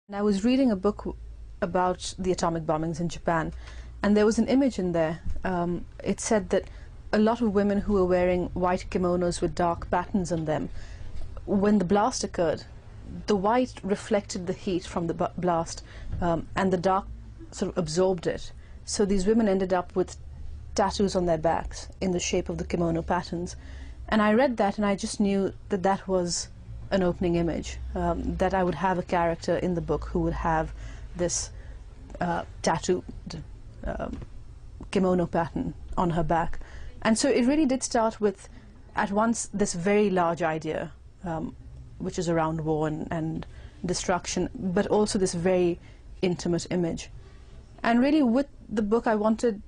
And I was reading a book about the atomic bombings in Japan, and there was an image in there. It said that a lot of women who were wearing white kimonos with dark patterns on them, when the blast occurred, the white reflected the heat from the blast, and the dark sort of absorbed it. So these women ended up with tattoos on their backs in the shape of the kimono patterns. And I read that and I just knew that that was an opening image, that I would have a character in the book who would have this tattooed kimono pattern on her back. And so it really did start with, at once, this very large idea, which is around war and destruction, but also this very intimate image. And really with the book I wanted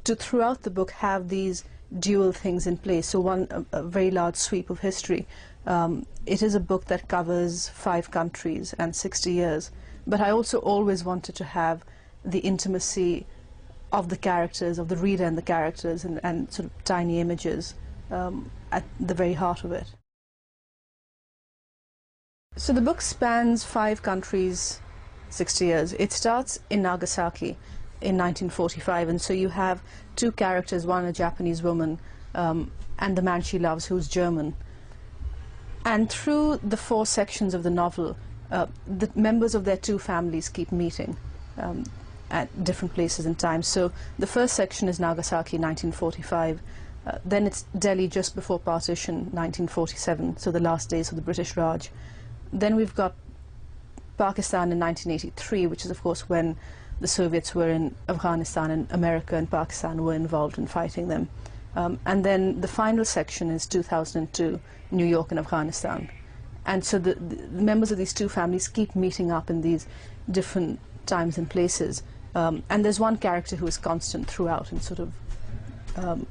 to, throughout the book, have these dual things in place. So one, a very large sweep of history. It is a book that covers 5 countries and 60 years, but I also always wanted to have the intimacy of the characters, of the reader and the characters, and sort of tiny images at the very heart of it. So the book spans 5 countries, 60 years. It starts in Nagasaki in 1945, and so you have 2 characters, one a Japanese woman and the man she loves, who's German. And through the 4 sections of the novel, the members of their 2 families keep meeting at different places and times. So the first section is Nagasaki, 1945. Then it's Delhi just before partition, 1947, so the last days of the British Raj. Then we've got Pakistan in 1983, which is of course when the Soviets were in Afghanistan and America and Pakistan were involved in fighting them. And then the final section is 2002, New York and Afghanistan. And so the members of these 2 families keep meeting up in these different times and places. And there's one character who is constant throughout and sort of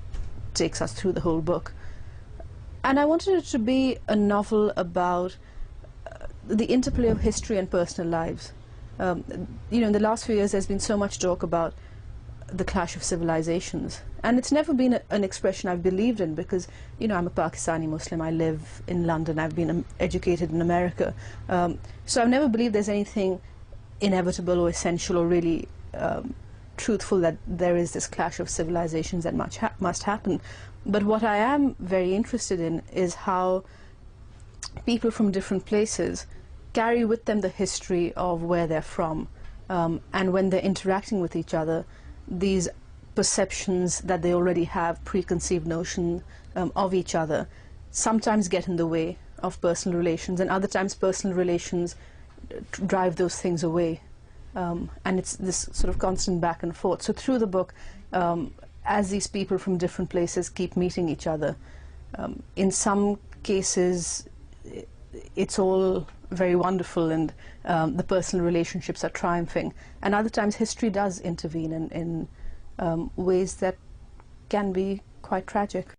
takes us through the whole book. And I wanted it to be a novel about the interplay of history and personal lives. You know, in the last few years there's been so much talk about the clash of civilizations, and it's never been an expression I've believed in, because, you know, I'm a Pakistani Muslim, I live in London, I've been educated in America, so I've never believed there's anything inevitable or essential or really truthful that there is this clash of civilizations that must happen. But what I am very interested in is how people from different places carry with them the history of where they're from, and when they're interacting with each other, these perceptions that they already have, preconceived notion of each other, sometimes get in the way of personal relations, and other times personal relations drive those things away. And it's this sort of constant back and forth. So through the book, as these people from different places keep meeting each other, in some cases it's all very wonderful and the personal relationships are triumphing, and other times history does intervene in ways that can be quite tragic.